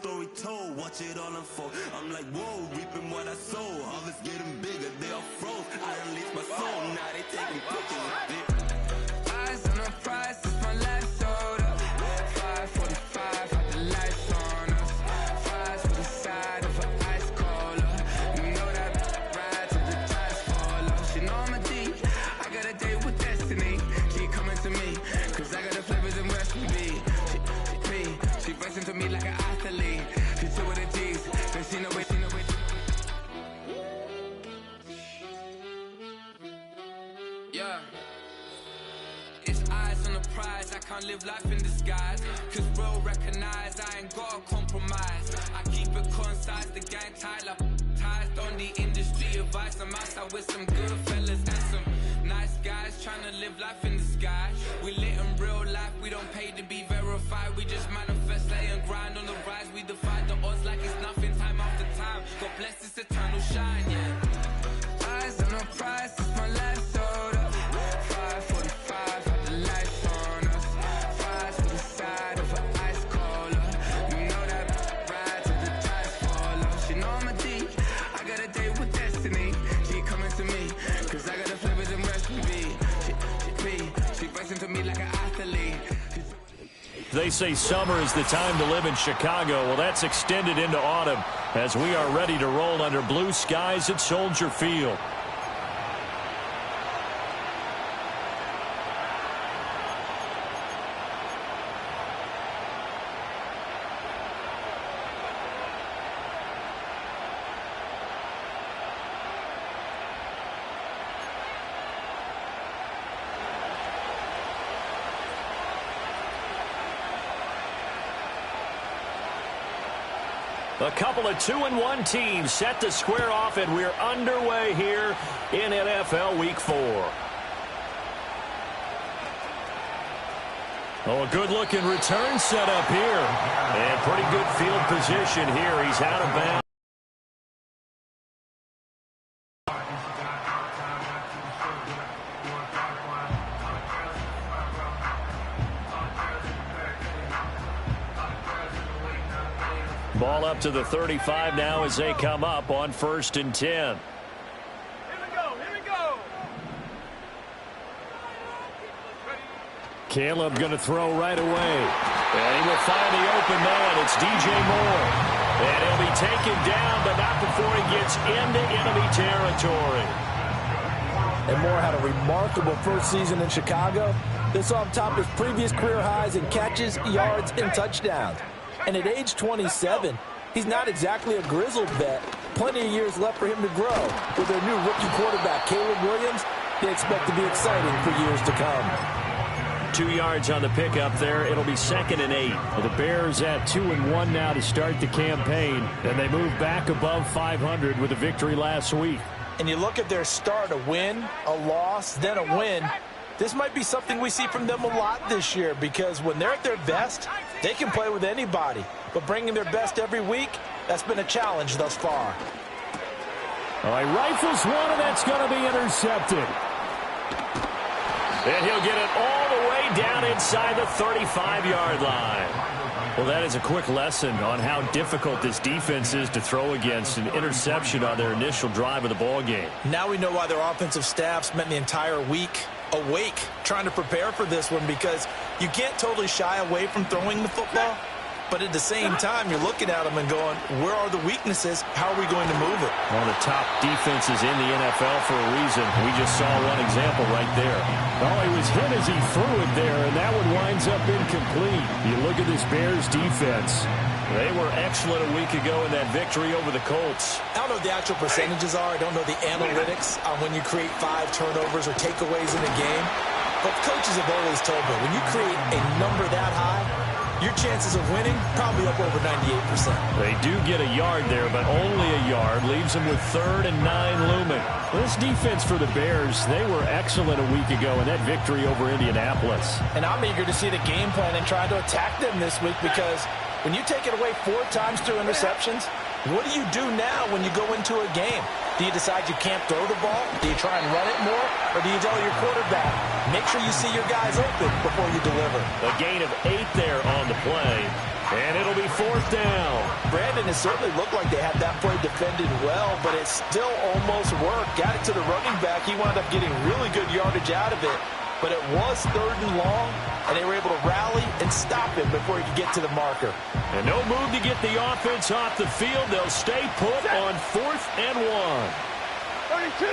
story told, watch it all unfold. I'm like, whoa, reaping what I sow. Harvest getting bigger, they all froze. I unleashed my soul, now they taking pictures of it. Eyes on the prize, it's my last order. 5:45, got the lights on us. Fries for the side of an ice cola. You know that ride till the tires fall off. She know I'm a D, I got a date with destiny. She coming to me, cause I got the flavors and recipe. She racing to me like an athlete. She two with the G's, then she know it. Yeah. It's eyes on the prize, I can't live life in disguise. Cause real recognize I ain't gotta compromise. I keep it concise, the gang tied up. Ties on the industry advice. I'm outside with some good fellas and some nice guys trying to live life in the sky. We lit in real life, we don't pay to be verified. We just manifest, lay and grind on the rise. We defy the odds like it's nothing, time after time. God bless this eternal shine, yeah. Eyes on the prize, it's my last order. 5:45, got the lights on us. Fries for the side of an ice cola. You know that ride till the tires fall off. She know I'm a D, I got a date with destiny. She coming to me, cause I got the flavors and recipe. She racing to me like an athlete. They say summer is the time to live in Chicago. Well, that's extended into autumn as we are ready to roll under blue skies at Soldier Field. A couple of 2-1 teams set to square off, and we're underway here in NFL Week 4. Oh, a good-looking return set up here. And pretty good field position here. He's out of bounds. Ball up to the 35 now as they come up on 1st and 10. Here we go. Caleb going to throw right away. And he will find the open man. It's DJ Moore. And he'll be taken down, but not before he gets into enemy territory. And Moore had a remarkable first season in Chicago. This on top of his previous career highs in catches, yards, and touchdowns. And at age 27, he's not exactly a grizzled vet. Plenty of years left for him to grow. With their new rookie quarterback, Caleb Williams, they expect to be exciting for years to come. 2 yards on the pickup there. It'll be 2nd and 8. Well, the Bears at 2-1 now to start the campaign. And they move back above 500 with a victory last week. And you look at their start, a win, a loss, then a win. This might be something we see from them a lot this year because when they're at their best, they can play with anybody. But bringing their best every week, that's been a challenge thus far. All right, rifles one, and that's going to be intercepted. And he'll get it all the way down inside the 35-yard line. Well, that is a quick lesson on how difficult this defense is to throw against. An interception on their initial drive of the ball game. Now we know why their offensive staff spent the entire week awake trying to prepare for this one because you can't totally shy away from throwing the football. But at the same time, you're looking at them and going, where are the weaknesses? How are we going to move it? One of the top defenses in the NFL for a reason. We just saw one example right there. Well, he was hit as he threw it there, and that one winds up incomplete. You look at this Bears defense. They were excellent a week ago in that victory over the Colts. I don't know what the actual percentages are. I don't know the analytics on when you create 5 turnovers or takeaways in a game. But coaches have always told me, when you create a number that high, your chances of winning probably up over 98%. They do get a yard there, but only a yard. Leaves them with 3rd and 9 looming. This defense for the Bears, they were excellent a week ago in that victory over Indianapolis. And I'm eager to see the game plan and try to attack them this week because when you take it away 4 times through interceptions, what do you do now when you go into a game? Do you decide you can't throw the ball? Do you try and run it more? Or do you tell your quarterback, make sure you see your guys open before you deliver? A gain of 8 there on the play. And it'll be 4th down. Brandon, it certainly looked like they had that play defended well, but it still almost worked. Got it to the running back. He wound up getting really good yardage out of it, but it was 3rd and long, and they were able to rally and stop him before he could get to the marker. And no move to get the offense off the field. They'll stay put on 4th and 1. 32.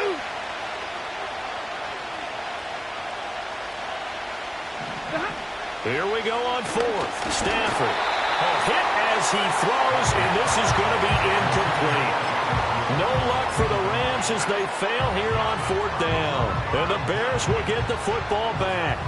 Here we go on 4th. Stafford. A hit as he throws, and this is going to be incomplete. No luck for the Rams as they fail here on 4th down. And the Bears will get the football back.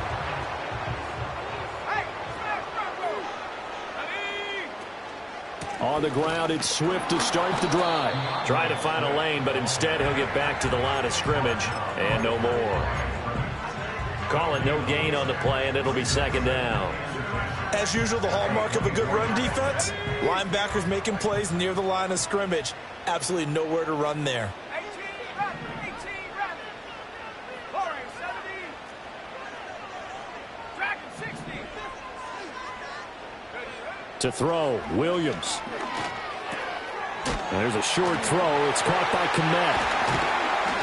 On the ground, it's Swift to start the drive. Trying to find a lane, but instead he'll get back to the line of scrimmage. And no more. Call it no gain on the play, and it'll be 2nd down. As usual, the hallmark of a good run defense, linebackers making plays near the line of scrimmage. Absolutely nowhere to run there. 18 running. Lowering 70. Dragon 60. To throw, Williams. There's a short throw. It's caught by Kmet.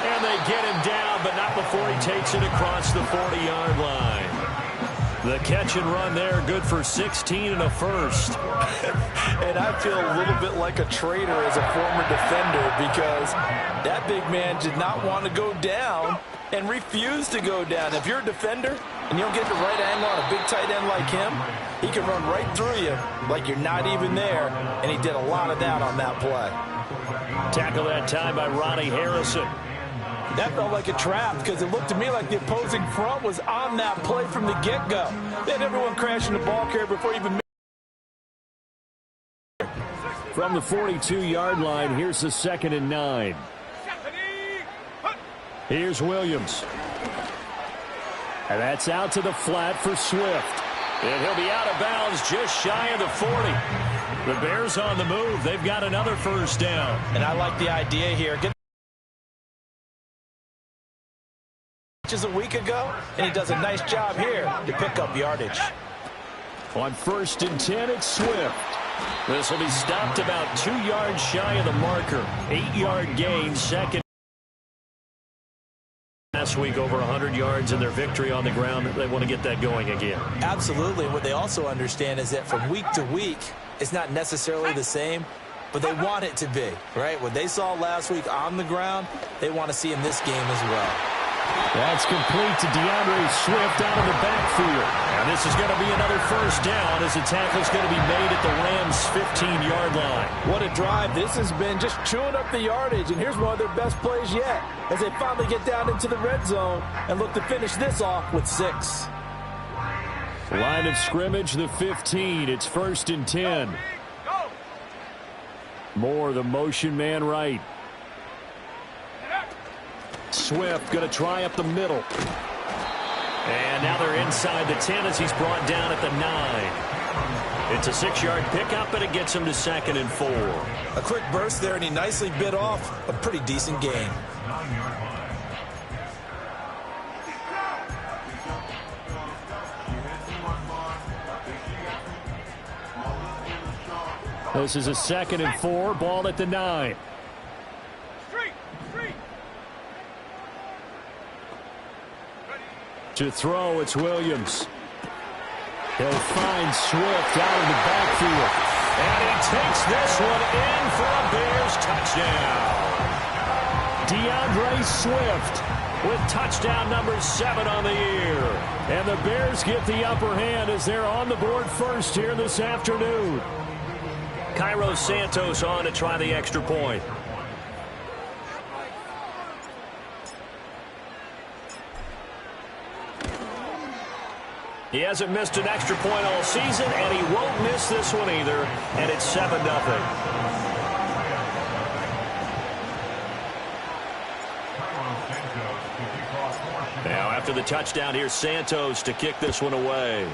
And they get him down, but not before he takes it across the 40-yard line. The catch and run there, good for 16 and a first. And I feel a little bit like a traitor as a former defender because that big man did not want to go down and refused to go down. If you're a defender and you don't get the right angle on a big tight end like him, he can run right through you like you're not even there, and he did a lot of that on that play. Tackle that time by Ronnie Harrison. That felt like a trap because it looked to me like the opposing front was on that play from the get-go. They had everyone crashing the ball carrier before even... From the 42-yard line, here's the 2nd and 9. Here's Williams. And that's out to the flat for Swift. And he'll be out of bounds just shy of the 40. The Bears on the move. They've got another 1st down. And I like the idea here. Get a week ago, and he does a nice job here to pick up yardage. On 1st and 10, it's Swift. This will be stopped about 2 yards shy of the marker. 8-yard gain, 2nd. Last week, over 100 yards in their victory on the ground. They want to get that going again. Absolutely. What they also understand is that from week to week, it's not necessarily the same, but they want it to be, right? What they saw last week on the ground, they want to see in this game as well. That's complete to DeAndre Swift out of the backfield. And this is going to be another 1st down as the tackle's going to be made at the Rams' 15-yard line. What a drive. This has been just chewing up the yardage, and here's one of their best plays yet as they finally get down into the red zone and look to finish this off with 6. Line of scrimmage, the 15. It's 1st and 10. Moore, the motion man right. Swift going to try up the middle. And now they're inside the 10 as he's brought down at the 9. It's a 6-yard pickup, but it gets him to 2nd and 4. A quick burst there, and he nicely bit off a pretty decent gain. This is a 2nd and 4, ball at the 9. To throw, it's Williams. He'll find Swift out of the backfield. And he takes this one in for a Bears touchdown. DeAndre Swift with touchdown number 7 on the year. And the Bears get the upper hand as they're on the board first here this afternoon. Cairo Santos on to try the extra point. He hasn't missed an extra point all season, and he won't miss this one either, and it's 7-0. Now, after the touchdown, here's Santos to kick this one away.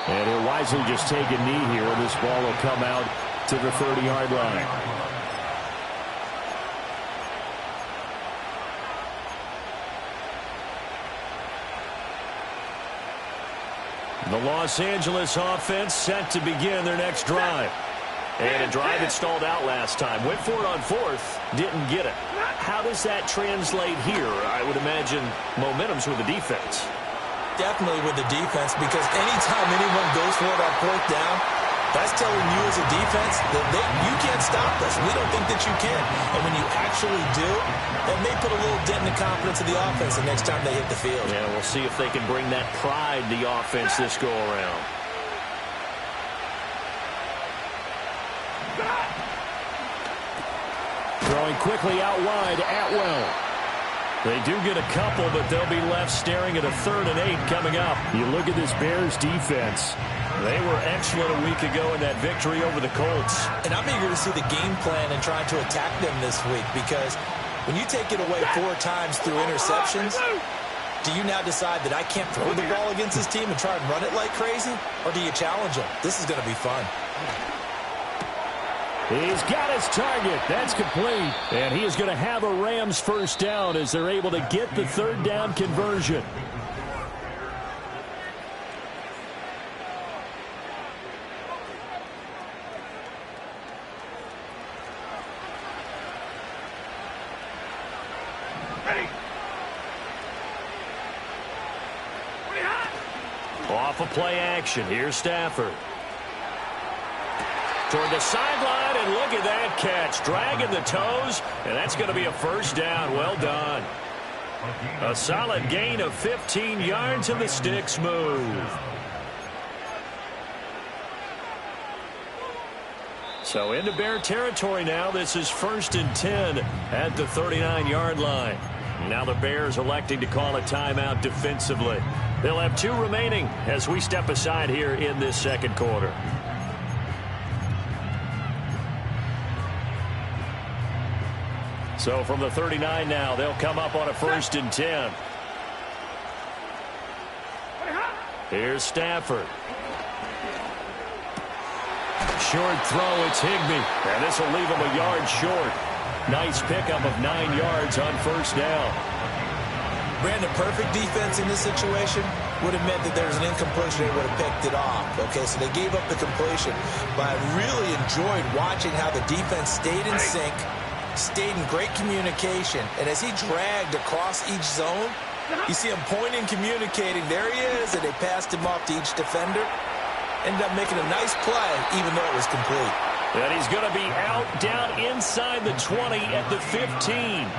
And he'll wisely just take a knee here, and this ball will come out to the 30-yard line. The Los Angeles offense set to begin their next drive. And a drive that stalled out last time. Went for it on fourth, didn't get it. How does that translate here? I would imagine momentum's with the defense. Definitely with the defense, because anytime anyone goes for it on fourth down, that's telling you as a defense that you can't stop us. We don't think that you can. And when you actually do, that may put a little dent in the confidence of the offense the next time they hit the field. Yeah, we'll see if they can bring that pride to the offense this go-around. Throwing quickly out wide, Atwell. They do get a couple, but they'll be left staring at a 3rd and 8 coming up. You look at this Bears defense. They were excellent a week ago in that victory over the Colts. And I'm eager to see the game plan and trying to attack them this week, because when you take it away 4 times through interceptions, do you now decide that I can't throw the ball against this team and try and run it like crazy? Or do you challenge them? This is going to be fun. He's got his target. That's complete. And he is going to have a Rams first down as they're able to get the 3rd down conversion. Off a play action. Here's Stafford. Toward the sideline, and look at that catch. Dragging the toes, and that's going to be a first down. Well done. A solid gain of 15 yards, and the sticks move. So into Bear territory now. This is 1st and 10 at the 39-yard line. Now the Bears electing to call a timeout defensively. They'll have 2 remaining as we step aside here in this second quarter. So from the 39 now, they'll come up on a 1st and 10. Here's Stafford. Short throw, it's Higbee. And this will leave him a yard short. Nice pickup of 9 yards on first down. Brandon, perfect defense in this situation would have meant that there was an incompletion. They would have picked it off. Okay, so they gave up the completion. But I really enjoyed watching how the defense stayed in sync, stayed in great communication. And as he dragged across each zone, you see him pointing, communicating. There he is, and they passed him off to each defender. Ended up making a nice play, even though it was complete. And he's going to be out down inside the 20 at the 15.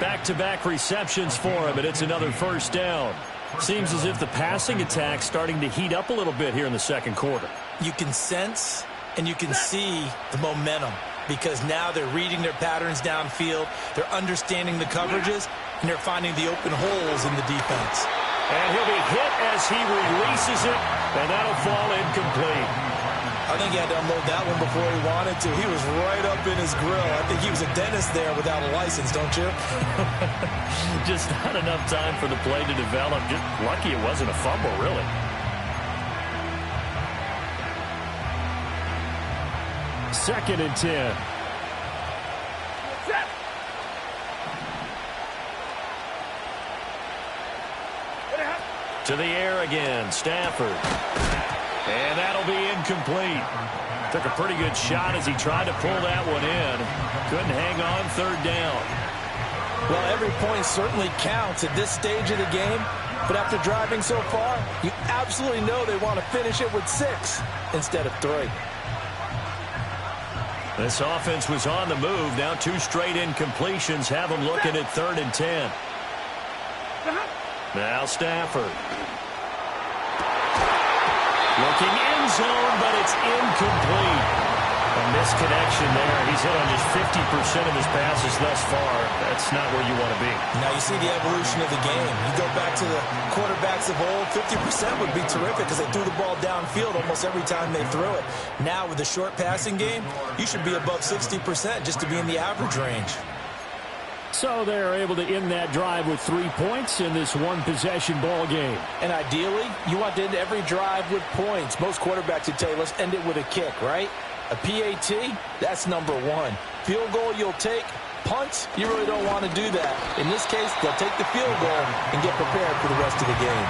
Back-to-back receptions for him, and it's another first down. Seems as if the passing attack's starting to heat up a little bit here in the second quarter. You can sense and you can see the momentum, because now they're reading their patterns downfield, they're understanding the coverages, and they're finding the open holes in the defense. And he'll be hit as he releases it, and that'll fall incomplete. I think he had to unload that one before he wanted to. He was right up in his grill. I think he was a dentist there without a license, don't you? Just not enough time for the play to develop. Just lucky it wasn't a fumble, really. Second and 10. To the air again, Stafford. And that'll be incomplete. Took a pretty good shot as he tried to pull that one in. Couldn't hang on, third down. Well, every point certainly counts at this stage of the game. But after driving so far, you absolutely know they want to finish it with 6 instead of 3. This offense was on the move. Now 2 straight incompletions have them looking at 3rd and 10. Now Stafford. Looking end zone, but it's incomplete. A misconnection there. He's hit on just 50% of his passes thus far. That's not where you want to be. Now you see the evolution of the game. You go back to the quarterbacks of old, 50% would be terrific because they threw the ball downfield almost every time they threw it. Now with the short passing game, you should be above 60% just to be in the average range. So they're able to end that drive with 3 points in this one-possession ball game. And ideally, you want to end every drive with points. Most quarterbacks would tell you, let's end it with a kick, right? A PAT, that's number 1. Field goal you'll take. Punts, you really don't want to do that. In this case, they'll take the field goal and get prepared for the rest of the game.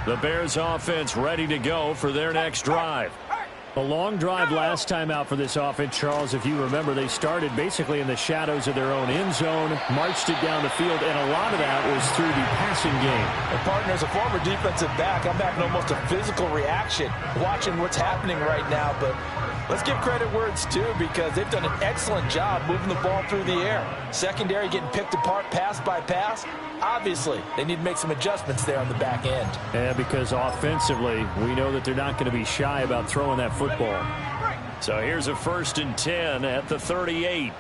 The Bears offense ready to go for their next drive. A long drive last time out for this offense, Charles. If you remember, they started basically in the shadows of their own end zone, marched it down the field, and a lot of that was through the passing game. And partner, as a former defensive back, I'm having almost a physical reaction watching what's happening right now. But let's give credit where it's due, because they've done an excellent job moving the ball through the air. Secondary getting picked apart pass by pass. Obviously, they need to make some adjustments there on the back end. Yeah, because offensively, we know that they're not going to be shy about throwing that football. So here's a 1st and 10 at the 38.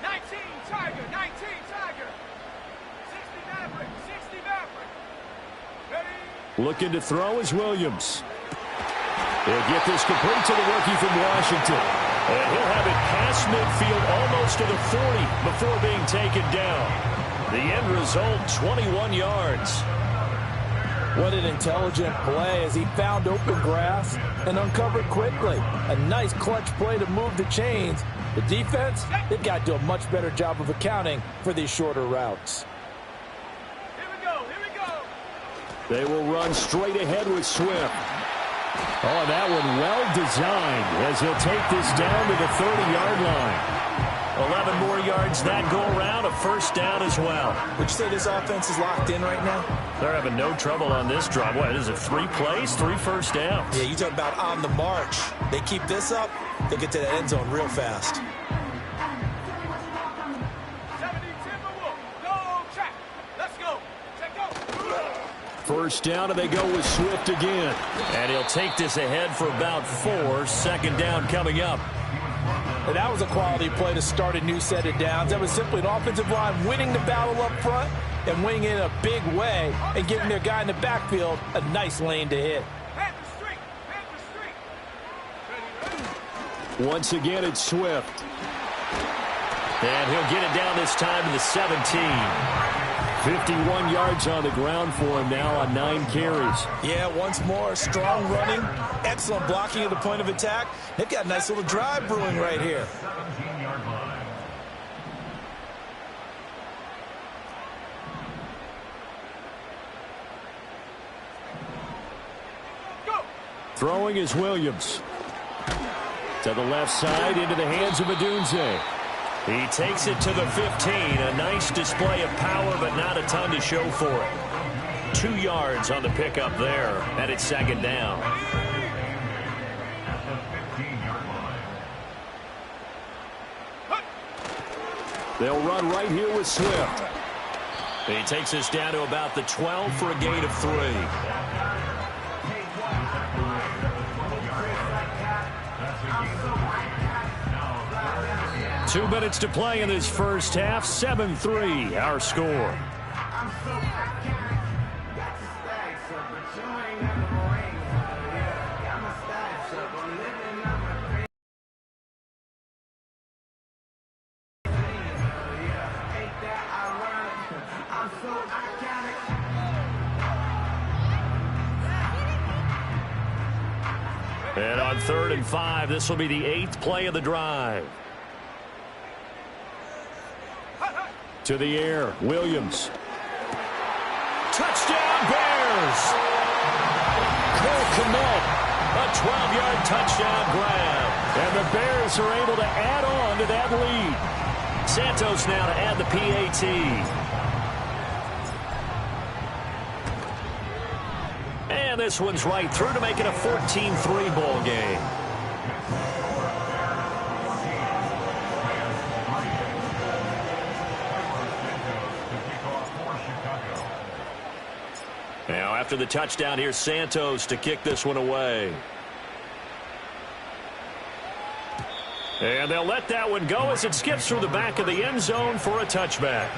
19 Tiger, 19 Tiger. 60 Maverick, 60 Maverick. Ready? Looking to throw is Williams. He'll get this complete to the rookie from Washington. And he'll have it past midfield almost to the 40 before being taken down. The end result, 21 yards. What an intelligent play as he found open grass and uncovered quickly. A nice clutch play to move the chains. The defense, they've got to do a much better job of accounting for these shorter routes. Here we go, here we go. They will run straight ahead with Swift. Oh, that one well designed as he'll take this down to the 30-yard line. 11 more yards that go around, a 1st down as well. Would you say this offense is locked in right now? They're having no trouble on this drive. What is it, 3 plays, 3 first downs? Yeah, you talk about on the march. They keep this up, they'll get to the end zone real fast. 70 Timberwolf, no check. Let's go. Check go. 1st down, and they go with Swift again. And he'll take this ahead for about 4. 2nd down coming up. And that was a quality play to start a new set of downs. That was simply an offensive line winning the battle up front and winning it in a big way and giving their guy in the backfield a nice lane to hit. Panther Street, Panther Street. Ready, ready. Once again, it's Swift. And he'll get it down this time to the 17. 51 yards on the ground for him now on 9 carries. Yeah, once more, strong running, excellent blocking at the point of attack. They've got a nice little drive brewing right here. Go. Throwing is Williams. To the left side, into the hands of Adunze. He takes it to the 15. A nice display of power, but not a ton to show for it. 2 yards on the pickup there, and it's 2nd down. They'll run right here with Swift. He takes us down to about the 12 for a gain of 3. 2 minutes to play in this first half. 7-3, our score. And on 3rd and 5, this will be the 8th play of the drive. To the air, Williams. Touchdown, Bears! Cole Kmet, a 12-yard touchdown grab. And the Bears are able to add on to that lead. Santos now to add the PAT. And this one's right through to make it a 14-3 ball game. Now, after the touchdown, here's Santos to kick this one away. And they'll let that one go as it skips through the back of the end zone for a touchback.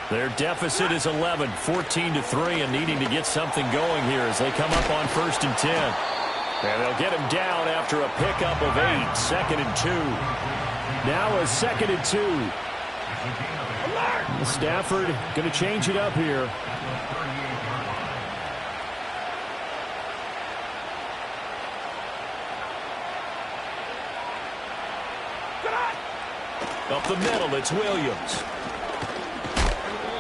Their deficit is 11, 14-3, and needing to get something going here as they come up on 1st and 10. And they'll get him down after a pickup of 8, 2nd and 2. Now a 2nd and 2. Stafford going to change it up here. Up the middle, it's Williams.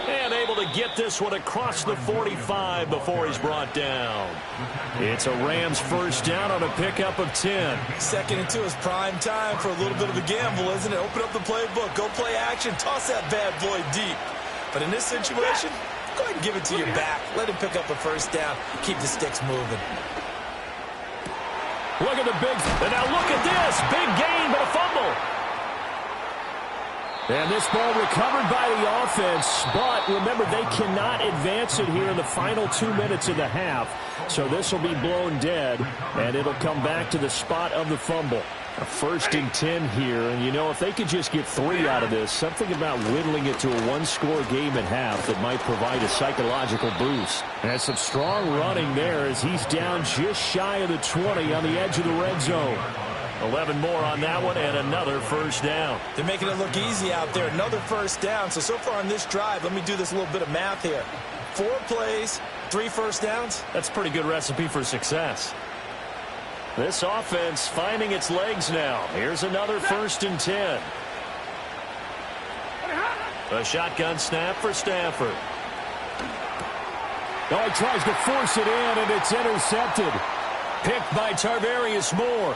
And able to get this one across the 45 before he's brought down. It's a Rams first down on a pickup of 10. 2nd and 2 is prime time for a little bit of a gamble, isn't it? Open up the playbook, go play action, toss that bad boy deep. But in this situation, go ahead and give it to your back. Let him pick up a first down. Keep the sticks moving. Look at the big, and now look at this. Big gain, but a fumble. And this ball recovered by the offense, but remember, they cannot advance it here in the final 2 minutes of the half. So this will be blown dead, and it'll come back to the spot of the fumble. A 1st and 10 here, and you know, if they could just get 3 out of this, something about whittling it to a 1-score game at half that might provide a psychological boost. And some strong running there as he's down just shy of the 20 on the edge of the red zone. 11 more on that one, and another first down. They're making it look easy out there. Another first down. So far on this drive, let me do this little bit of math here. 4 plays, 3 first downs. That's a pretty good recipe for success. This offense finding its legs now. Here's another 1st and 10. A shotgun snap for Stafford. Oh, he tries to force it in, and it's intercepted. Picked by Tarvarius Moore.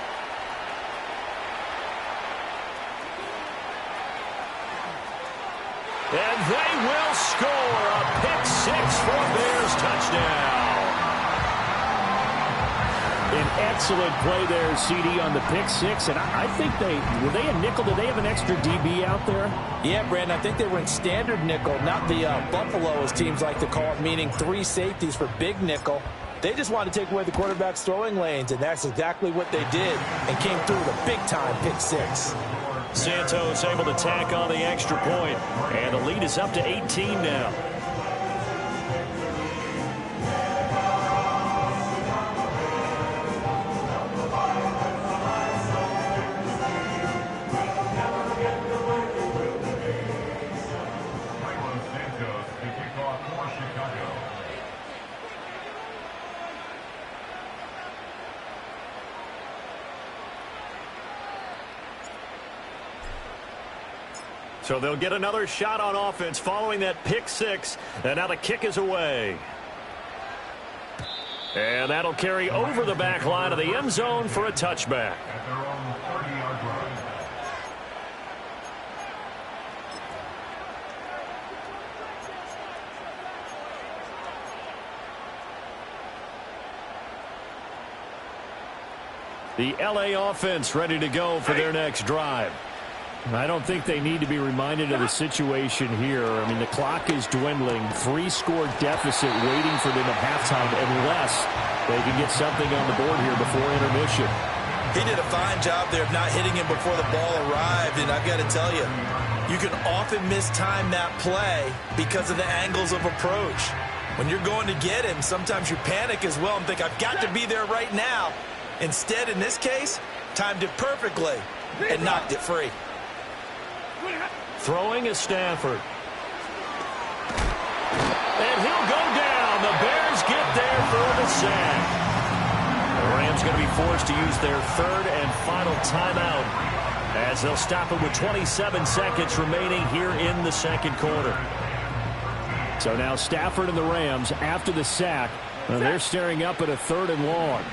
And they will score a pick 6 for a Bears touchdown. An excellent play there, CD, on the pick 6. And I think were they a nickel? Did they have an extra DB out there? Yeah, Brandon, I think they were in standard nickel, not the Buffalo, as teams like to call it, meaning 3 safeties for big nickel. They just wanted to take away the quarterback's throwing lanes, and that's exactly what they did, and came through with a big-time pick 6. Santos able to tack on the extra point, and the lead is up to 18 now. So they'll get another shot on offense following that pick 6. And now the kick is away. And that'll carry over the back line of the end zone for a touchback. At their own 30-yard line. The LA offense ready to go for their next drive. I don't think they need to be reminded of the situation here. I mean, the clock is dwindling. 3-score deficit waiting for them at halftime unless they can get something on the board here before intermission. He did a fine job there of not hitting him before the ball arrived, and I've got to tell you, you can often mistime that play because of the angles of approach. When you're going to get him, sometimes you panic as well and think, I've got to be there right now. Instead, in this case, timed it perfectly and knocked it free. Throwing is Stafford. And he'll go down. The Bears get there for the sack. The Rams going to be forced to use their 3rd and final timeout as they'll stop it with 27 seconds remaining here in the 2nd quarter. So now Stafford and the Rams after the sack. They're staring up at a 3rd and long.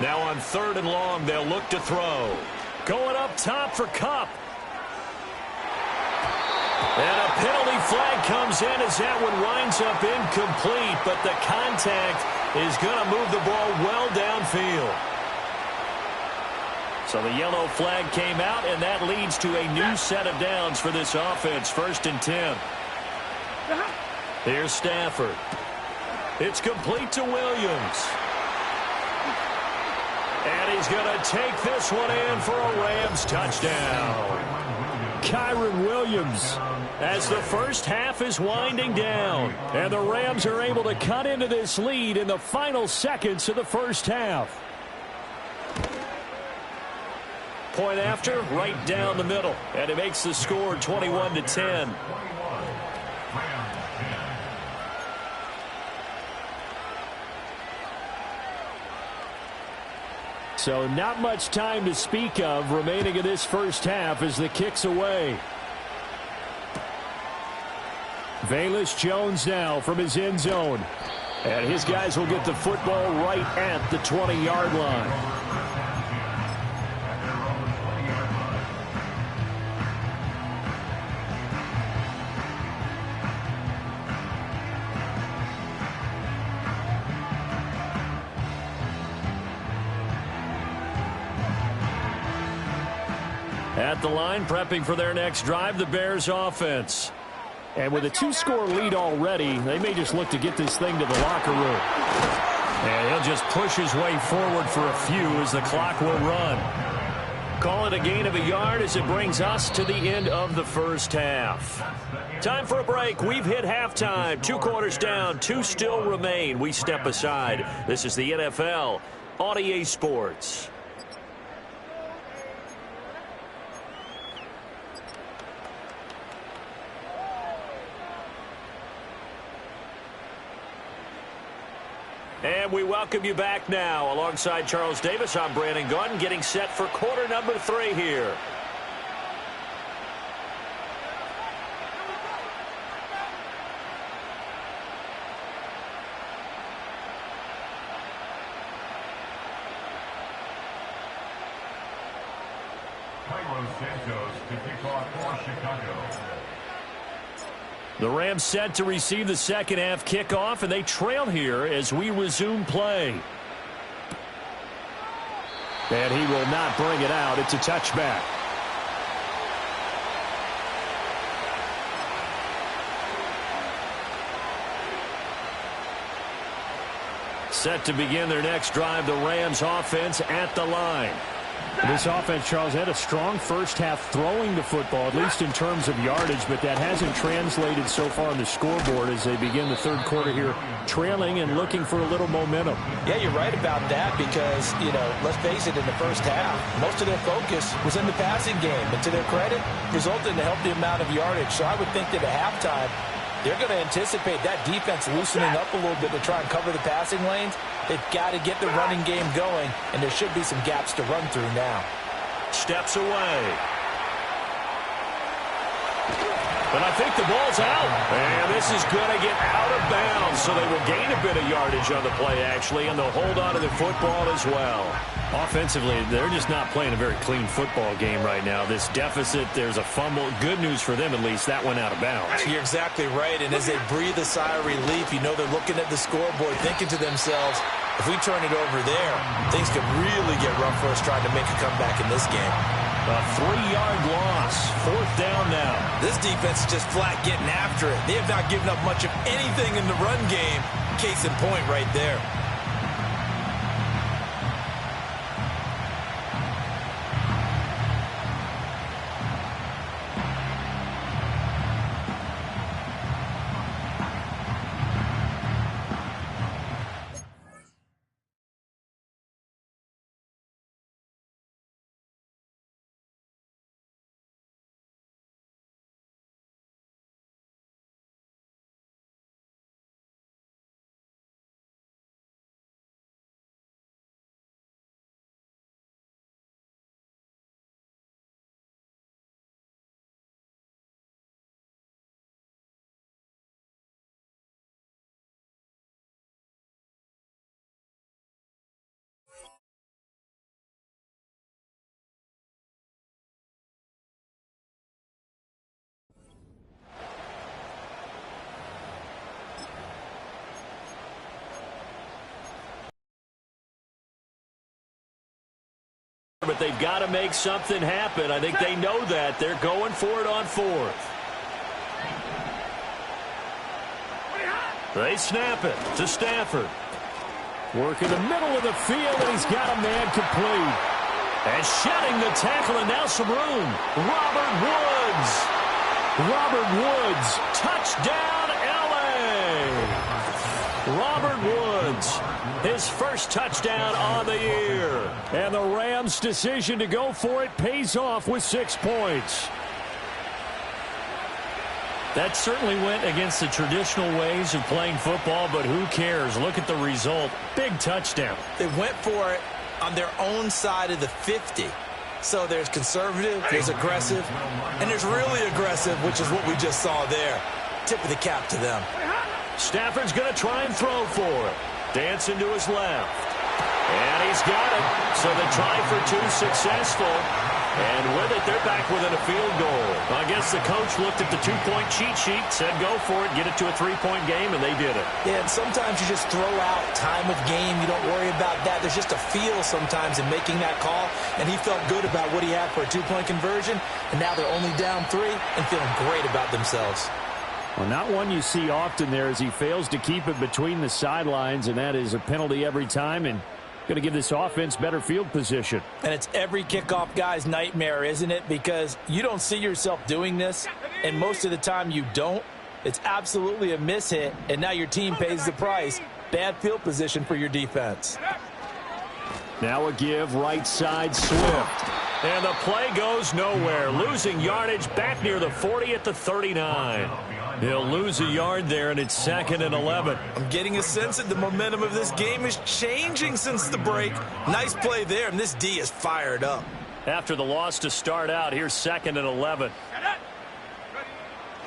Now on 3rd and long, they'll look to throw. Going up top for Kupp. And a penalty flag comes in as that one winds up incomplete, but the contact is going to move the ball well downfield. So the yellow flag came out, and that leads to a new set of downs for this offense. 1st and 10. Here's Stafford. It's complete to Williams. And he's going to take this one in for a Rams touchdown. Kyron Williams as the first half is winding down. And the Rams are able to cut into this lead in the final seconds of the first half. Point after, right down the middle. And it makes the score 21-10. So not much time to speak of remaining in this first half as the kick's away. Velus Jones now from his end zone. And his guys will get the football right at the 20-yard line. At the line, prepping for their next drive, the Bears offense. And with a 2-score lead already, they may just look to get this thing to the locker room. And he'll just push his way forward for a few as the clock will run. Call it a gain of a yard as it brings us to the end of the first half. Time for a break. We've hit halftime. 2 quarters down, 2 still remain. We step aside. This is the NFL on EA Sports. And we welcome you back now. Alongside Charles Davis, I'm Brandon Gordon, getting set for quarter number 3 here. Santos to kick off for Chicago. The Rams set to receive the second half kickoff, and they trail here as we resume play. And he will not bring it out. It's a touchback. Set to begin their next drive, the Rams offense at the line. This offense, Charles, had a strong first half throwing the football, at least in terms of yardage, but that hasn't translated so far on the scoreboard as they begin the third quarter here, trailing and looking for a little momentum. Yeah, you're right about that because, let's face it, in the first half, most of their focus was in the passing game. And to their credit, resulted in a healthy amount of yardage. So I would think that at halftime, they're going to anticipate that defense loosening up a little bit to try and cover the passing lanes. They've got to get the running game going, and there should be some gaps to run through now. Steps away. But I think the ball's out. And this is going to get out of bounds, so they will gain a bit of yardage on the play, actually, and they'll hold on to the football as well. Offensively, they're just not playing a very clean football game right now. This deficit, there's a fumble. Good news for them, at least. That went out of bounds. You're exactly right, and as they breathe a sigh of relief, they're looking at the scoreboard, thinking to themselves, if we turn it over there, things could really get rough for us trying to make a comeback in this game. A 3-yard loss. 4th down now. This defense is just flat getting after it. They have not given up much of anything in the run game. Case in point right there. But they've got to make something happen. I think they know that. They're going for it on 4th. They snap it to Stafford. Work in the middle of the field, and he's got a man complete. And shedding the tackle, and now some room. Robert Woods. Robert Woods. Touchdown, L.A. Robert Woods. His first touchdown on the year. And the Rams' decision to go for it pays off with 6 points. That certainly went against the traditional ways of playing football, but who cares? Look at the result. Big touchdown. They went for it on their own side of the 50. So there's conservative, there's aggressive, and there's really aggressive, which is what we just saw there. Tip of the cap to them. Stafford's going to try and throw for it. Dancing to his left. And he's got it. So the try for two successful. And with it, they're back within a field goal. I guess the coach looked at the two-point cheat sheet, said go for it, get it to a three-point game, and they did it. Yeah, and sometimes you just throw out time of game. You don't worry about that. There's just a feel sometimes in making that call, and he felt good about what he had for a two-point conversion, and now they're only down 3 and feeling great about themselves. Well, not one you see often there as he fails to keep it between the sidelines, and that is a penalty every time, and going to give this offense better field position. And it's every kickoff guy's nightmare, isn't it? Because you don't see yourself doing this, and most of the time you don't. It's absolutely a mishit, and now your team pays the price. Bad field position for your defense. Now a give, right side, Swift. And the play goes nowhere. Losing yardage back near the 40 at the 39. He'll lose a yard there, and it's 2nd and 11. I'm getting a sense that the momentum of this game is changing since the break. Nice play there, and this D is fired up. After the loss to start out, here's 2nd and 11.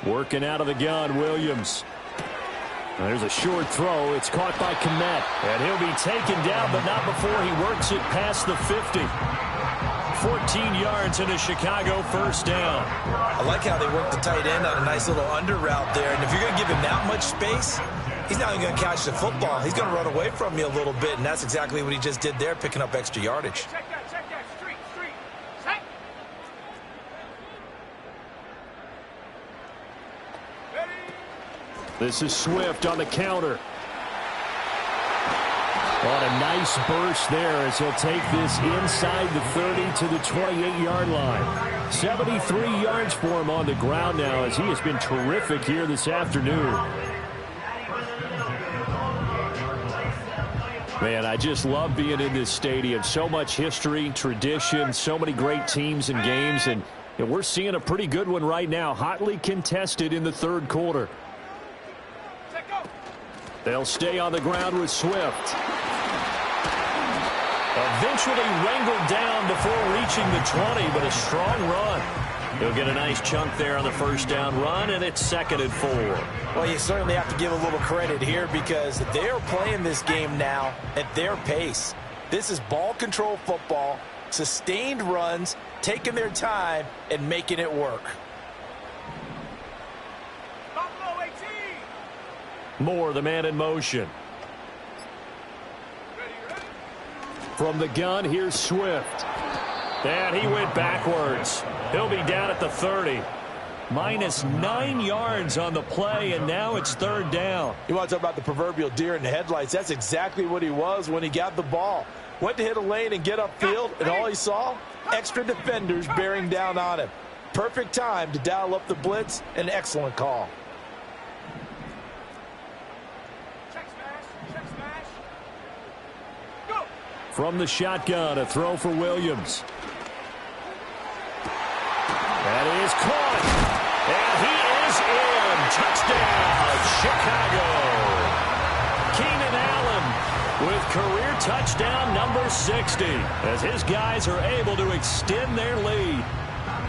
Working out of the gun, Williams. There's a short throw. It's caught by Kmet. And he'll be taken down, but not before he works it past the 50. 14 yards and a Chicago first down. I like how they work the tight end on a nice little under route there. And if you're going to give him that much space, he's not even going to catch the football. He's going to run away from you a little bit, and that's exactly what he just did there, picking up extra yardage. Check that. Street. Set. Ready. This is Swift on the counter. What a nice burst there as he'll take this inside the 30 to the 28-yard line. 73 yards for him on the ground now as he has been terrific here this afternoon. Man, I just love being in this stadium. So much history, tradition, so many great teams and games, and we're seeing a pretty good one right now, hotly contested in the third quarter. They'll stay on the ground with Swift. Eventually wrangled down before reaching the 20, but a strong run. He'll get a nice chunk there on the first down run, and it's 2nd and 4. Well, you certainly have to give a little credit here because they're playing this game now at their pace. This is ball control football, sustained runs, taking their time, and making it work. Buffalo 18. Moore, the man in motion. From the gun, here's Swift. And he went backwards. He'll be down at the 30. Minus 9 yards on the play, and now it's 3rd down. You want to talk about the proverbial deer in the headlights? That's exactly what he was when he got the ball. Went to hit a lane and get upfield, and all he saw? Extra defenders bearing down on him. Perfect time to dial up the blitz. An excellent call. From the shotgun, a throw for Williams. That is caught. And he is in. Touchdown, Chicago. Keenan Allen with career touchdown number 60 as his guys are able to extend their lead.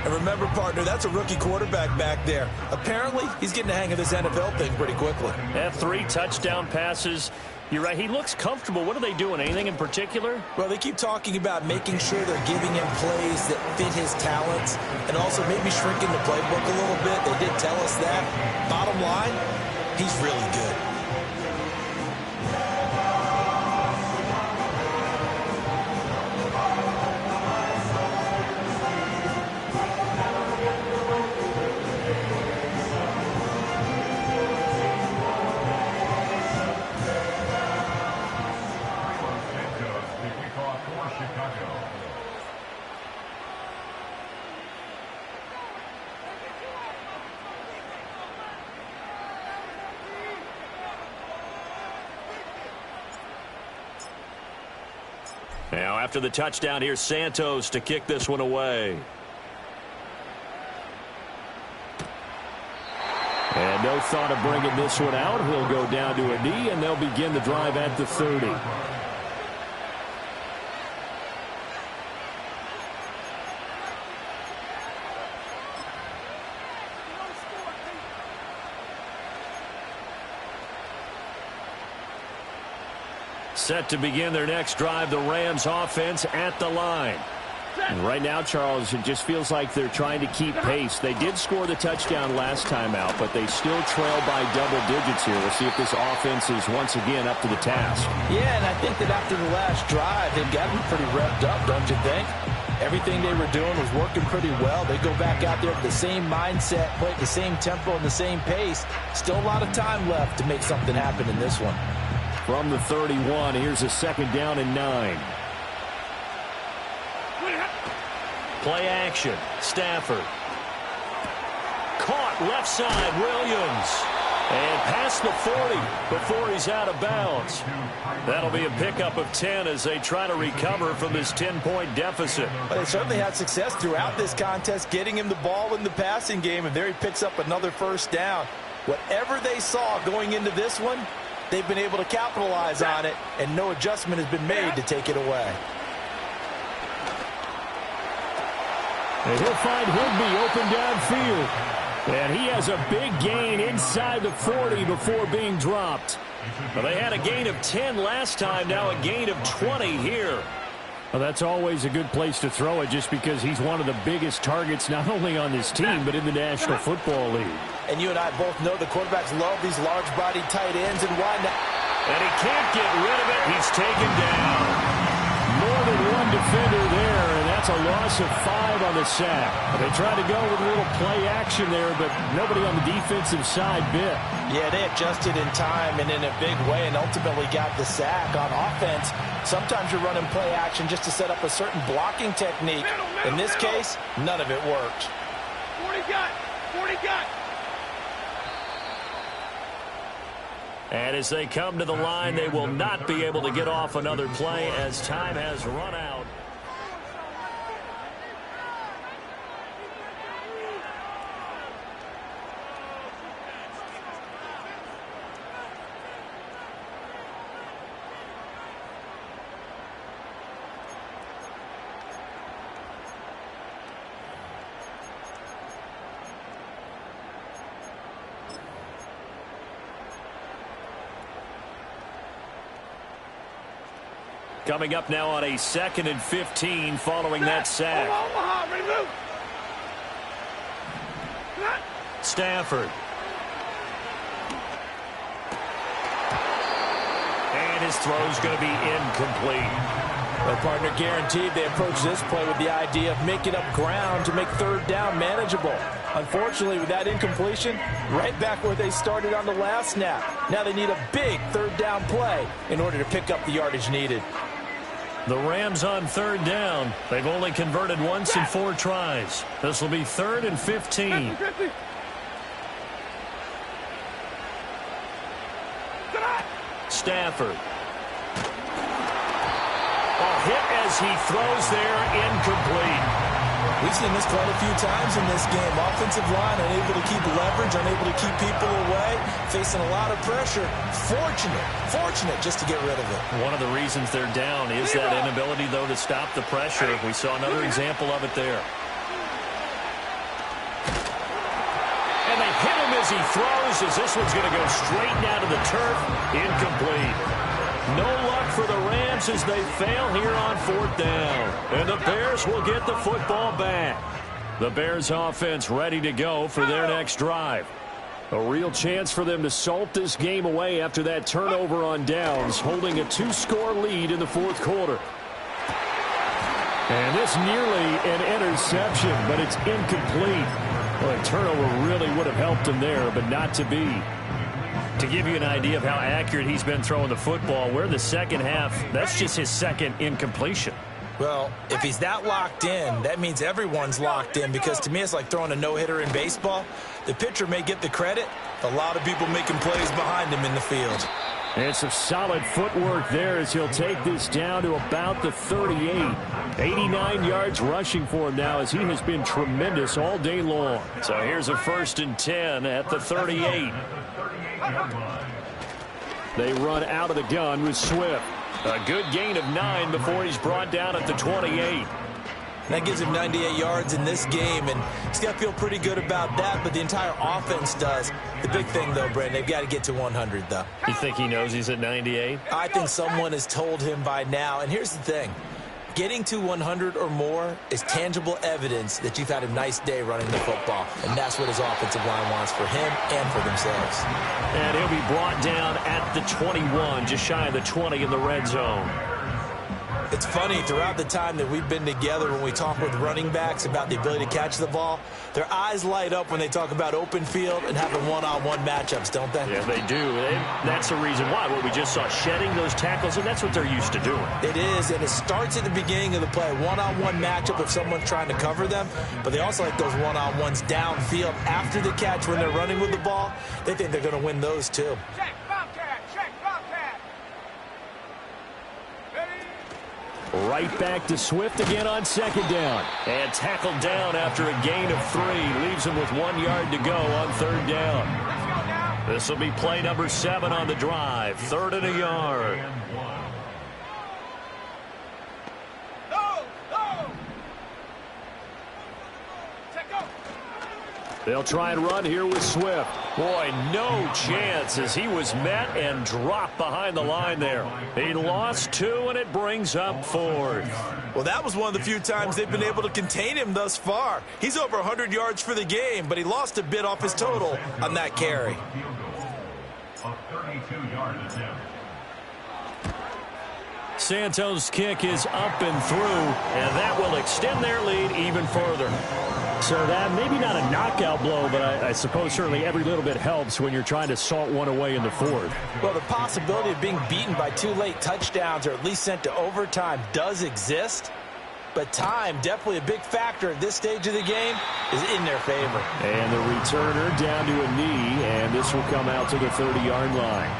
And remember, partner, that's a rookie quarterback back there. Apparently, he's getting the hang of this NFL thing pretty quickly. That 3 touchdown passes. You're right. He looks comfortable. What are they doing? Anything in particular? Well, they keep talking about making sure they're giving him plays that fit his talents and also maybe shrinking the playbook a little bit. They did tell us that. Bottom line, he's really good. Now, after the touchdown, here's Santos to kick this one away. And no thought of bringing this one out. He'll go down to a knee, and they'll begin the drive at the 30. Set to begin their next drive, the Rams offense at the line. And right now, Charles, it just feels like they're trying to keep pace. They did score the touchdown last time out, but they still trail by double digits here. We'll see if this offense is once again up to the task. Yeah, and I think that after the last drive, they've got them pretty revved up, don't you think? Everything they were doing was working pretty well. They go back out there with the same mindset, play at the same tempo and the same pace. Still a lot of time left to make something happen in this one. From the 31, here's a 2nd down and 9. Play action. Stafford. Caught left side. Williams. And past the 40 before he's out of bounds. That'll be a pickup of 10 as they try to recover from this 10-point deficit. But they certainly had success throughout this contest getting him the ball in the passing game, and there he picks up another 1st down. Whatever they saw going into this one, they've been able to capitalize on it, and no adjustment has been made to take it away. And he'll find Higby open downfield. And he has a big gain inside the 40 before being dropped. Well, they had a gain of 10 last time, now a gain of 20 here. Well, that's always a good place to throw it just because he's one of the biggest targets not only on this team but in the National Football League. And you and I both know the quarterbacks love these large-bodied tight ends and why not. And he can't get rid of it. He's taken down. More than one defender there, and that's a loss of 5 on the sack. They tried to go with a little play action there, but nobody on the defensive side bit. Yeah, they adjusted in time and in a big way and ultimately got the sack. On offense, sometimes you're running play action just to set up a certain blocking technique. In this case, none of it worked. 40 got. And as they come to the line, they will not be able to get off another play as time has run out. Coming up now on a 2nd and 15 following that sack. Stafford. And his throw's going to be incomplete. Well, partner, guaranteed they approach this play with the idea of making up ground to make 3rd down manageable. Unfortunately, with that incompletion, right back where they started on the last snap. Now they need a big 3rd down play in order to pick up the yardage needed. The Rams on 3rd down. They've only converted once in 4 tries. This will be 3rd and 15. Stafford. A hit as he throws there, incomplete. We've seen this quite a few times in this game. Offensive line unable to keep leverage, unable to keep people away, facing a lot of pressure. Fortunate just to get rid of it. One of the reasons they're down is that inability, though, to stop the pressure. We saw another example of it there. And they hit him as he throws, as this one's going to go straight down to the turf. Incomplete. No luck for the Rams as they fail here on 4th down. And the Bears will get the football back. The Bears offense ready to go for their next drive. A real chance for them to salt this game away after that turnover on downs, holding a 2-score lead in the 4th quarter. And this nearly an interception, but it's incomplete. Well, a turnover really would have helped him there, but not to be. To give you an idea of how accurate he's been throwing the football, we're in the 2nd half. That's just his 2nd incompletion. Well, if he's that locked in, that means everyone's locked in, because to me it's like throwing a no-hitter in baseball. The pitcher may get the credit. A lot of people making plays behind him in the field. And some solid footwork there as he'll take this down to about the 38. 89 yards rushing for him now as he has been tremendous all day long. So here's a 1st and 10 at the 38. They run out of the gun with Swift. A good gain of 9 before he's brought down at the 28. And that gives him 98 yards in this game, and he's got to feel pretty good about that, but the entire offense does. The big thing, though, Brandon, they've got to get to 100, though. You think he knows he's at 98? I think someone has told him by now. And here's the thing. Getting to 100 or more is tangible evidence that you've had a nice day running the football. And that's what his offensive line wants for him and for themselves. And he'll be brought down at the 21, just shy of the 20 in the red zone. It's funny, throughout the time that we've been together, when we talk with running backs about the ability to catch the ball, their eyes light up when they talk about open field and having one-on-one matchups, don't they? Yeah, they do. That's the reason why. What we just saw, shedding those tackles, and that's what they're used to doing. It is, and it starts at the beginning of the play. One-on-one matchup if someone's trying to cover them, but they also like those one-on-ones downfield after the catch when they're running with the ball. They think they're going to win those, too. Check, Bobcat, check, Bobcat. Ready? Right back to Swift again on second down. And tackled down after a gain of 3. Leaves him with 1 yard to go on third down. Let's go now. This will be play number 7 on the drive. 3rd and a yard. Go, go. Check, go. They'll try and run here with Swift. Boy, no chance as he was met and dropped behind the line there. He lost 2, and it brings up 4th. Well, that was one of the few times they've been able to contain him thus far. He's over 100 yards for the game, but he lost a bit off his total on that carry. A 32-yard attempt. Santos' kick is up and through, and that will extend their lead even further. So that maybe not a knockout blow, but I suppose certainly every little bit helps when you're trying to salt one away in the 4th. Well, the possibility of being beaten by 2 late touchdowns or at least sent to overtime does exist, but time, definitely a big factor at this stage of the game, is in their favor. And the returner down to a knee, and this will come out to the 30-yard line.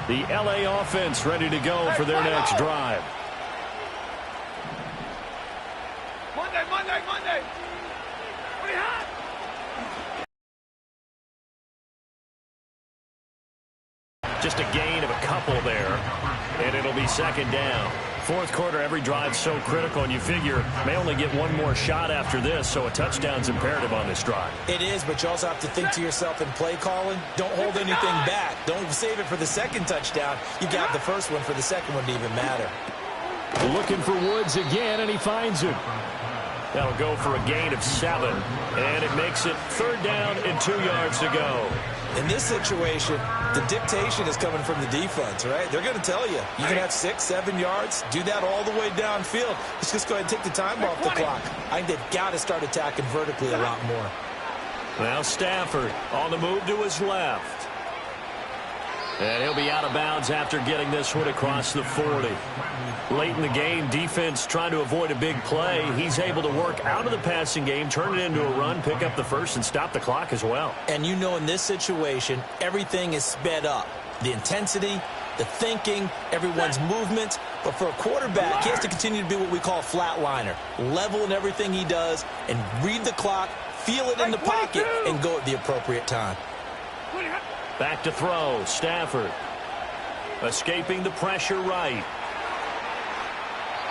The LA offense ready to go for their next drive. Monday, Monday, Monday. Pretty hot. Just a gain of a couple there, and it'll be second down. 4th quarter, every drive so critical, and you figure may only get one more shot after this, so a touchdown's imperative on this drive. It is, but you also have to think to yourself in play calling, don't hold anything back. Don't save it for the second touchdown. You got the first one for the second one to even matter. Looking for Woods again, and he finds him. That'll go for a gain of 7, and it makes it 3rd down and 2 yards to go. In this situation, the dictation is coming from the defense, right? They're going to tell you, you can have 6, 7 yards, do that all the way downfield. Let's just go ahead and take the time off the clock. I think they've got to start attacking vertically a lot more. Now Stafford on the move to his left. And he'll be out of bounds after getting this one across the 40. Late in the game, defense trying to avoid a big play. He's able to work out of the passing game, turn it into a run, pick up the first, and stop the clock as well. And you know in this situation, everything is sped up. The intensity, the thinking, everyone's movement. But for a quarterback, he has to continue to be what we call a flatliner. Level in everything he does and read the clock, feel it in the pocket, and go at the appropriate time. Back to throw, Stafford. Escaping the pressure right.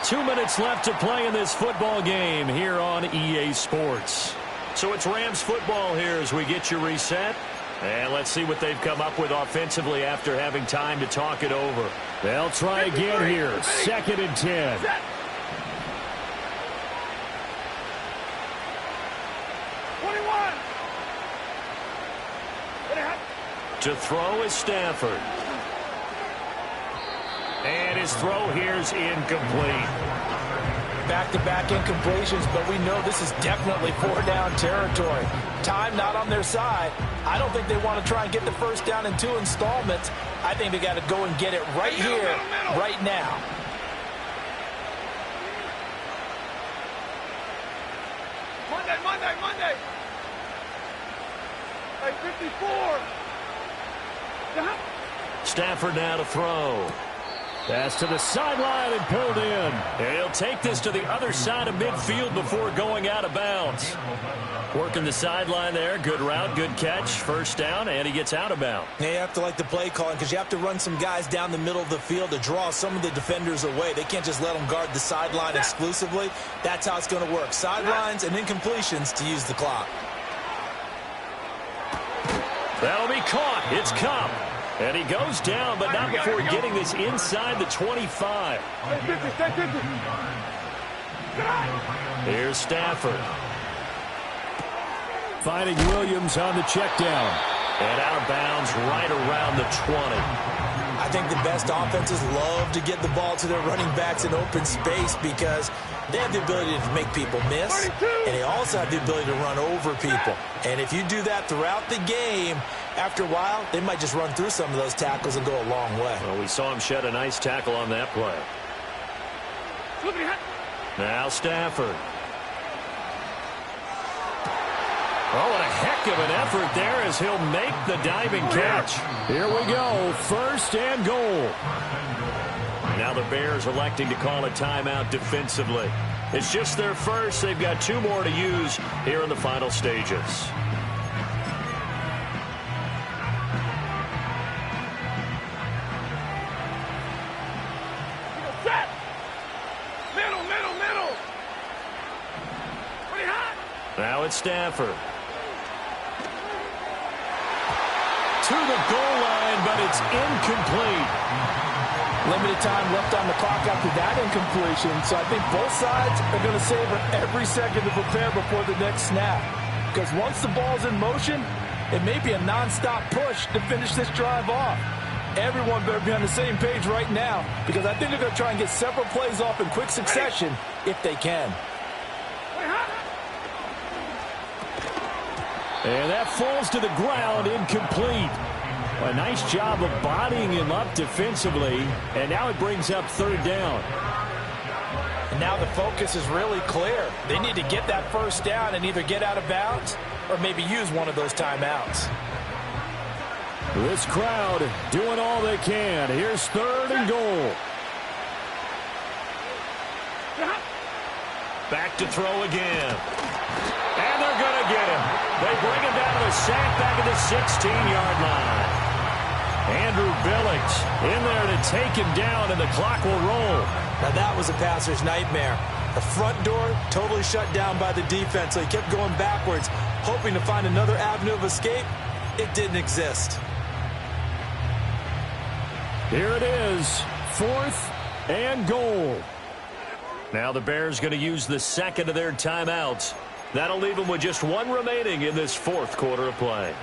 2 minutes left to play in this football game here on EA Sports. So it's Rams football here as we get you reset. And let's see what they've come up with offensively after having time to talk it over. They'll try again here. 2nd and 10. To throw is Stafford. And his throw here's incomplete. Back-to-back incompletions, but we know this is definitely 4-down territory. Time not on their side. I don't think they want to try and get the first down in 2 installments. I think they got to go and get it right here, right now. Monday. Hey, 54. Stafford now to throw. Pass to the sideline and pulled in. And he'll take this to the other side of midfield before going out of bounds. Working the sideline there. Good route, good catch. First down, and he gets out of bounds. You have to like the play calling because you have to run some guys down the middle of the field to draw some of the defenders away. They can't just let them guard the sideline exclusively. That's how it's going to work. Sidelines and incompletions to use the clock. That'll be caught. It's Cup. And he goes down, but not before getting this inside the 25. Here's Stafford. Finding Williams on the check down. And out of bounds right around the 20. I think the best offenses love to get the ball to their running backs in open space because they have the ability to make people miss, and they also have the ability to run over people. And if you do that throughout the game, after a while, they might just run through some of those tackles and go a long way. Well, we saw him shed a nice tackle on that play. Now Stafford. Oh, what a heck of an effort there as he'll make the diving catch. Here we go, first and goal. Now the Bears electing to call a timeout defensively. It's just their first. They've got 2 more to use here in the final stages. Middle. Pretty hot. Now it's Stafford. To the goal line, but it's incomplete. Limited time left on the clock after that incompletion, so I think both sides are going to savor every second to prepare before the next snap. Because once the ball's in motion, it may be a nonstop push to finish this drive off. Everyone better be on the same page right now because I think they're going to try and get several plays off in quick succession if they can. And that falls to the ground, incomplete. A nice job of bodying him up defensively, and now it brings up third down. And now the focus is really clear. They need to get that first down and either get out of bounds or maybe use one of those timeouts. This crowd doing all they can. Here's third and goal. Back to throw again. And they're going to get him. They bring him down to the sack back at the 16-yard line. Andrew Billings in there to take him down, and the clock will roll. Now that was a passer's nightmare. The front door totally shut down by the defense, so he kept going backwards, hoping to find another avenue of escape. It didn't exist. Here it is, 4th and goal. Now the Bears going to use the second of their timeouts. That'll leave them with just 1 remaining in this 4th quarter of play.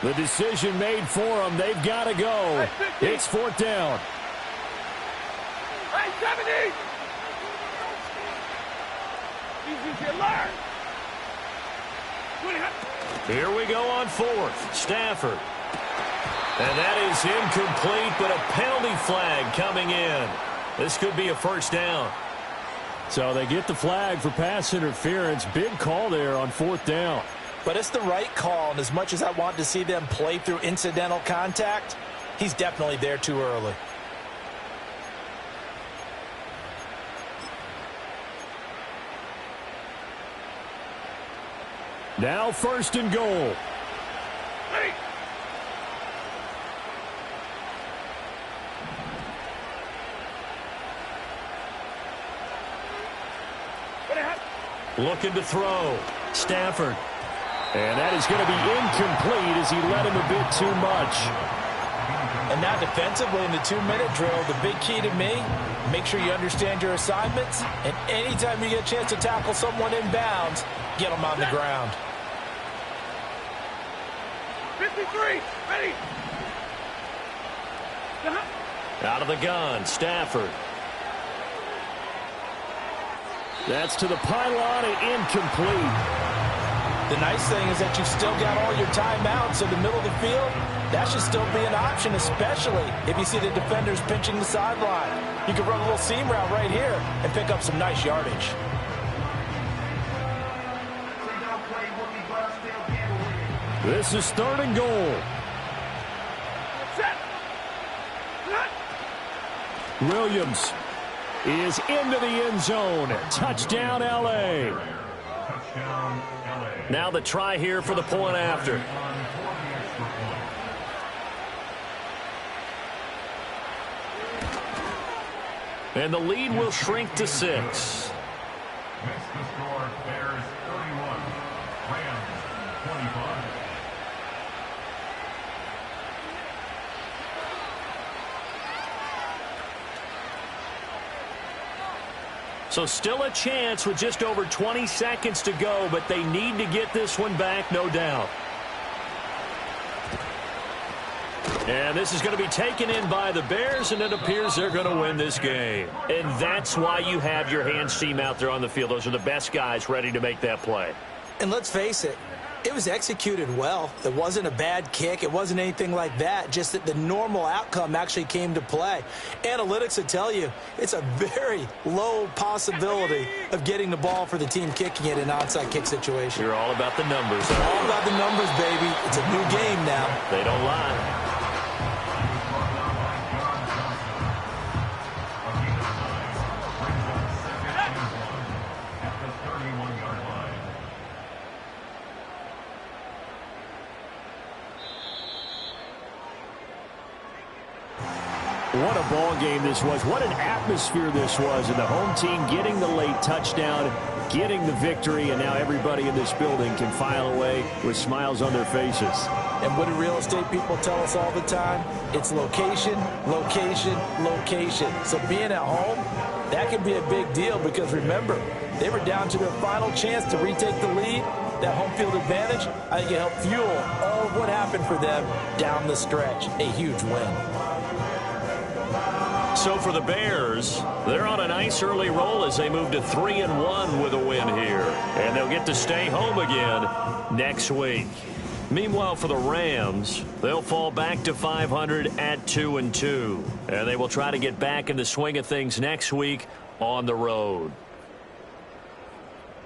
The decision made for them. They've got to go. It's 4th down. Hey, 70! Easy to learn. Here we go on 4th. Stafford. And that is incomplete, but a penalty flag coming in. This could be a first down. So they get the flag for pass interference. Big call there on 4th down. But it's the right call, and as much as I want to see them play through incidental contact, he's definitely there too early. Now 1st and goal. Hey! Looking to throw. Stafford. And that is going to be incomplete as he led him a bit too much. And now defensively in the 2-minute drill, the big key to me, make sure you understand your assignments. And anytime you get a chance to tackle someone in bounds, get them on the ground. 53, ready. Out of the gun, Stafford. That's to the pylon and incomplete. The nice thing is that you've still got all your timeouts, so the middle of the field, that should still be an option, especially if you see the defenders pinching the sideline. You can run a little seam route right here and pick up some nice yardage. This is 3rd and goal. Set. Williams is into the end zone. Touchdown, L.A. Now the try here for the point after. And the lead will shrink to 6. Makes the score Bears 31, Rams 25. So still a chance with just over 20 seconds to go, but they need to get this one back, no doubt. And this is going to be taken in by the Bears, and it appears they're going to win this game. And that's why you have your hands team out there on the field. Those are the best guys ready to make that play. And let's face it, it was executed well. It wasn't a bad kick. It wasn't anything like that. Just that the normal outcome actually came to play. Analytics will tell you it's a very low possibility of getting the ball for the team kicking it in an onside kick situation. You're all about the numbers. All about the numbers, baby. It's a new game now. They don't lie. What a ball game this was. What an atmosphere this was. And the home team getting the late touchdown, getting the victory, and now everybody in this building can file away with smiles on their faces. And what do real estate people tell us all the time? It's location, location, location. So being at home, that can be a big deal because remember, they were down to their final chance to retake the lead. That home field advantage, I think it helped fuel all of what happened for them down the stretch. A huge win. So for the Bears, they're on a nice early roll as they move to 3-1 with a win here. And they'll get to stay home again next week. Meanwhile, for the Rams, they'll fall back to 500 at 2-2. And they will try to get back in the swing of things next week on the road.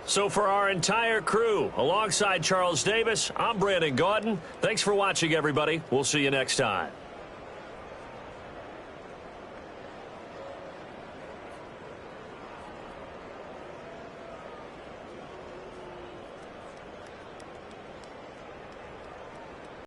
So for our entire crew, alongside Charles Davis, I'm Brandon Gaudin. Thanks for watching, everybody. We'll see you next time.